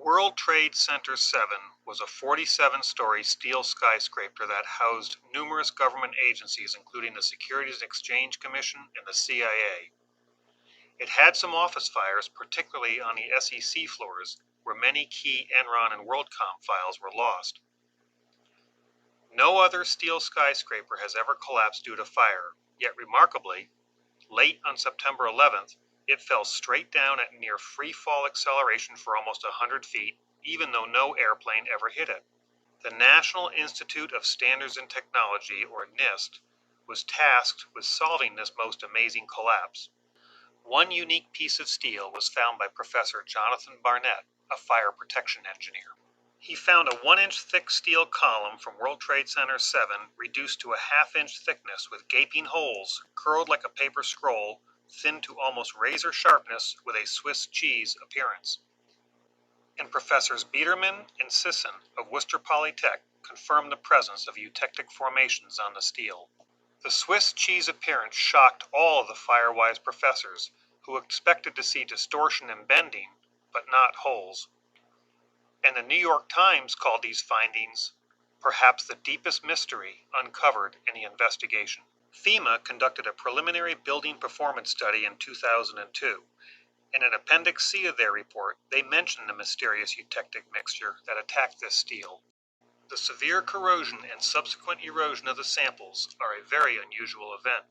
World Trade Center 7 was a 47-story steel skyscraper that housed numerous government agencies, including the Securities and Exchange Commission and the CIA. It had some office fires, particularly on the SEC floors, where many key Enron and WorldCom files were lost. No other steel skyscraper has ever collapsed due to fire, yet remarkably, late on September 11th, it fell straight down at near free-fall acceleration for almost 100 feet, even though no airplane ever hit it. The National Institute of Standards and Technology, or NIST, was tasked with solving this most amazing collapse. One unique piece of steel was found by Professor Jonathan Barnett, a fire protection engineer. He found a 1-inch thick steel column from World Trade Center 7 reduced to a half-inch thickness with gaping holes, curled like a paper scroll, thin to almost razor sharpness with a Swiss cheese appearance. And Professors Biederman and Sisson of Worcester Polytech confirmed the presence of eutectic formations on the steel. The Swiss cheese appearance shocked all of the fire-wise professors, who expected to see distortion and bending, but not holes. And the New York Times called these findings perhaps the deepest mystery uncovered in the investigation. FEMA conducted a preliminary building performance study in 2002. In an Appendix C of their report, they mentioned the mysterious eutectic mixture that attacked this steel. The severe corrosion and subsequent erosion of the samples are a very unusual event.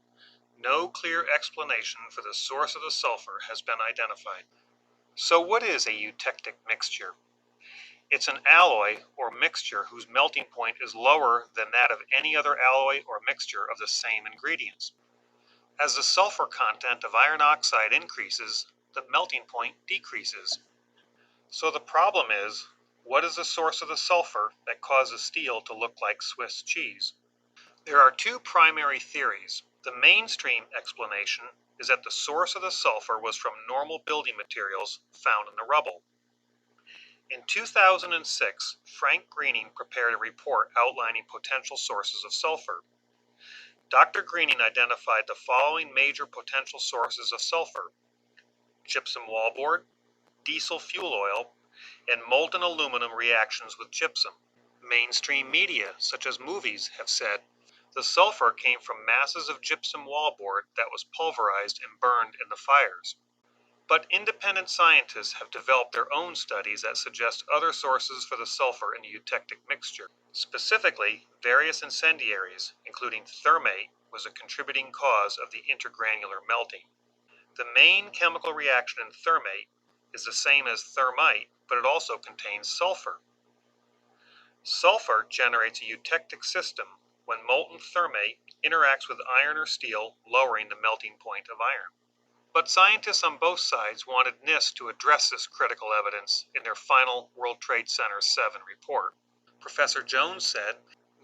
No clear explanation for the source of the sulfur has been identified. So what is a eutectic mixture? It's an alloy or mixture whose melting point is lower than that of any other alloy or mixture of the same ingredients. As the sulfur content of iron oxide increases, the melting point decreases. So the problem is, what is the source of the sulfur that causes steel to look like Swiss cheese? There are two primary theories. The mainstream explanation is that the source of the sulfur was from normal building materials found in the rubble. In 2006, Frank Greening prepared a report outlining potential sources of sulfur. Dr. Greening identified the following major potential sources of sulfur: gypsum wallboard, diesel fuel oil, and molten aluminum reactions with gypsum. Mainstream media, such as movies, have said the sulfur came from masses of gypsum wallboard that was pulverized and burned in the fires. But independent scientists have developed their own studies that suggest other sources for the sulfur in the eutectic mixture. Specifically, various incendiaries, including thermate, was a contributing cause of the intergranular melting. The main chemical reaction in thermate is the same as thermite, but it also contains sulfur. Sulfur generates a eutectic system when molten thermate interacts with iron or steel, lowering the melting point of iron. But scientists on both sides wanted NIST to address this critical evidence in their final World Trade Center 7 report. Professor Jones said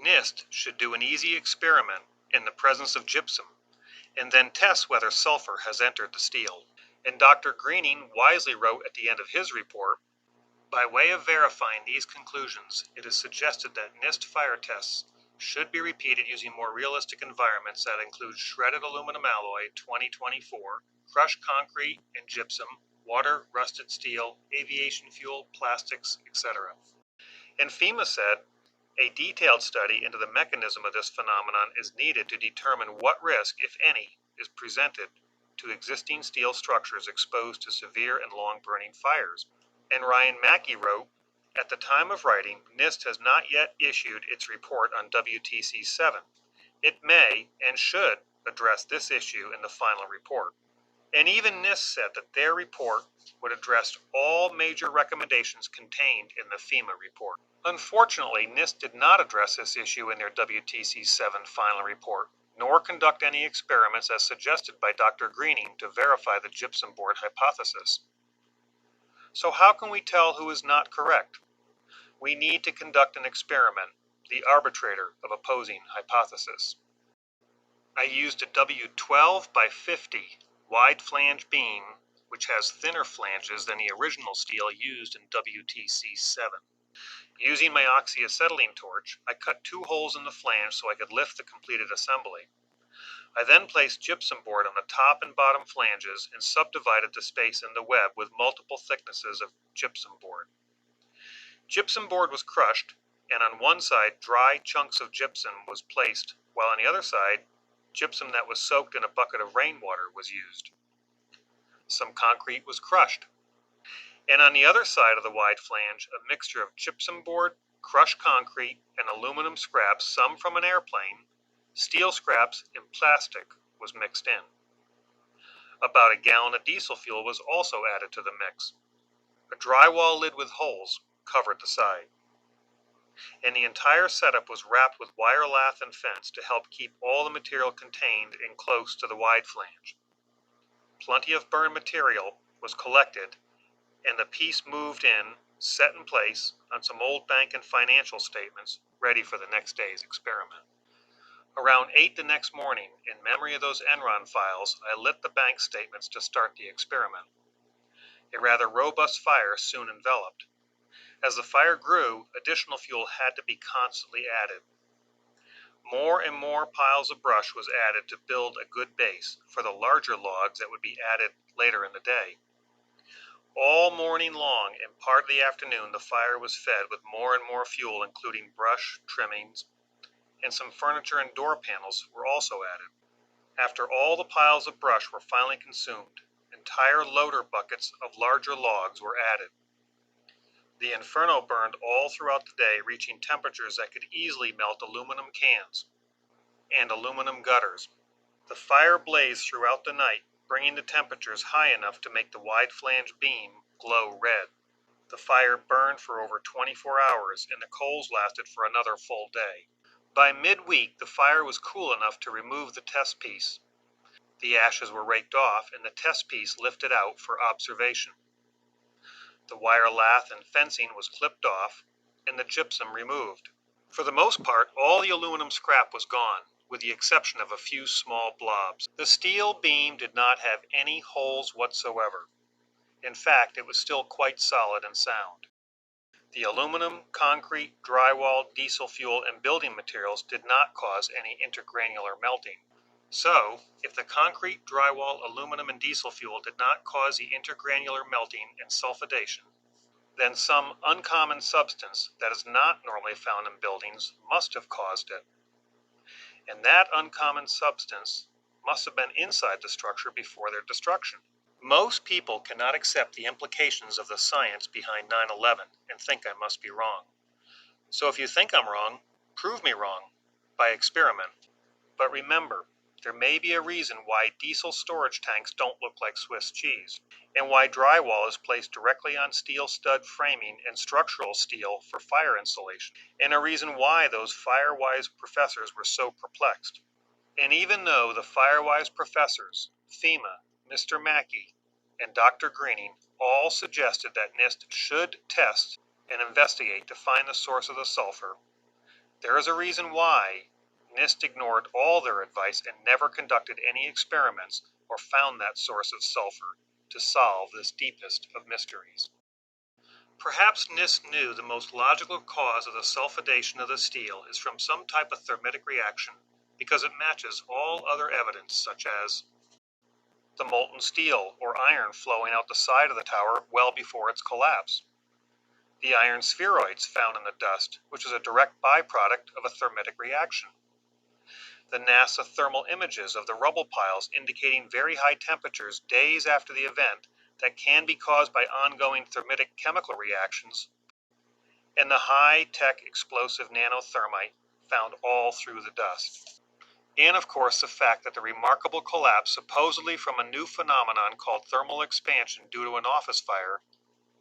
NIST should do an easy experiment in the presence of gypsum and then test whether sulfur has entered the steel. And Dr. Greening wisely wrote at the end of his report, by way of verifying these conclusions, it is suggested that NIST fire tests should be repeated using more realistic environments that include shredded aluminum alloy 2024, crushed concrete and gypsum, water, rusted steel, aviation fuel, plastics, etc. And FEMA said a detailed study into the mechanism of this phenomenon is needed to determine what risk, if any, is presented to existing steel structures exposed to severe and long-burning fires. And Ryan Mackey wrote, at the time of writing, NIST has not yet issued its report on WTC-7. It may and should address this issue in the final report. And even NIST said that their report would address all major recommendations contained in the FEMA report. Unfortunately, NIST did not address this issue in their WTC-7 final report, nor conduct any experiments as suggested by Dr. Greening to verify the gypsum board hypothesis. So how can we tell who is not correct? We need to conduct an experiment, the arbitrator of opposing hypothesis. I used a W12 by 50 wide flange beam, which has thinner flanges than the original steel used in WTC-7. Using my oxyacetylene torch, I cut 2 holes in the flange so I could lift the completed assembly. I then placed gypsum board on the top and bottom flanges and subdivided the space in the web with multiple thicknesses of gypsum board. Gypsum board was crushed, and on one side dry chunks of gypsum was placed, while on the other side, gypsum that was soaked in a bucket of rainwater was used. Some concrete was crushed, and on the other side of the wide flange, a mixture of gypsum board, crushed concrete, and aluminum scraps, some from an airplane, steel scraps, and plastic was mixed in. About a gallon of diesel fuel was also added to the mix. A drywall lid with holes covered the side, and the entire setup was wrapped with wire lath and fence to help keep all the material contained and close to the wide flange. Plenty of burned material was collected, and the piece moved in, set in place on some old bank and financial statements, ready for the next day's experiment. Around 8 the next morning, in memory of those Enron files, I lit the bank statements to start the experiment. A rather robust fire soon enveloped. As the fire grew, additional fuel had to be constantly added. More and more piles of brush was added to build a good base for the larger logs that would be added later in the day. All morning long and part of the afternoon, the fire was fed with more and more fuel, including brush, trimmings, and some furniture and door panels were also added. After all the piles of brush were finally consumed, entire loader buckets of larger logs were added. The inferno burned all throughout the day, reaching temperatures that could easily melt aluminum cans and aluminum gutters. The fire blazed throughout the night, bringing the temperatures high enough to make the wide flange beam glow red. The fire burned for over 24 hours, and the coals lasted for another full day. By midweek, the fire was cool enough to remove the test piece. The ashes were raked off, and the test piece lifted out for observation. The wire lath and fencing was clipped off, and the gypsum removed. For the most part, all the aluminum scrap was gone, with the exception of a few small blobs. The steel beam did not have any holes whatsoever. In fact, it was still quite solid and sound. The aluminum, concrete, drywall, diesel fuel, and building materials did not cause any intergranular melting. So, if the concrete, drywall, aluminum, and diesel fuel did not cause the intergranular melting and sulfidation, then some uncommon substance that is not normally found in buildings must have caused it. And that uncommon substance must have been inside the structure before their destruction. Most people cannot accept the implications of the science behind 9/11 and think I must be wrong. So if you think I'm wrong, prove me wrong by experiment. But remember, there may be a reason why diesel storage tanks don't look like Swiss cheese, and why drywall is placed directly on steel stud framing and structural steel for fire insulation, and a reason why those Firewise professors were so perplexed. And even though the Firewise professors, FEMA, Mr. Mackey, and Dr. Greening all suggested that NIST should test and investigate to find the source of the sulfur, there is a reason why NIST ignored all their advice and never conducted any experiments or found that source of sulfur to solve this deepest of mysteries. Perhaps NIST knew the most logical cause of the sulfidation of the steel is from some type of thermitic reaction because it matches all other evidence, such as the molten steel or iron flowing out the side of the tower well before its collapse, the iron spheroids found in the dust, which is a direct byproduct of a thermitic reaction, the NASA thermal images of the rubble piles indicating very high temperatures days after the event that can be caused by ongoing thermitic chemical reactions, and the high-tech explosive nanothermite found all through the dust. And of course the fact that the remarkable collapse supposedly from a new phenomenon called thermal expansion due to an office fire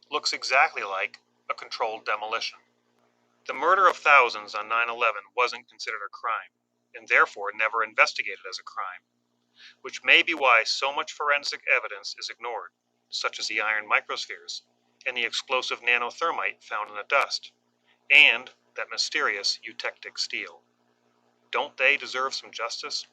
looks exactly like a controlled demolition. The murder of thousands on 9/11 wasn't considered a crime, and therefore never investigated as a crime, which may be why so much forensic evidence is ignored, such as the iron microspheres and the explosive nanothermite found in the dust, and that mysterious eutectic steel. Don't they deserve some justice?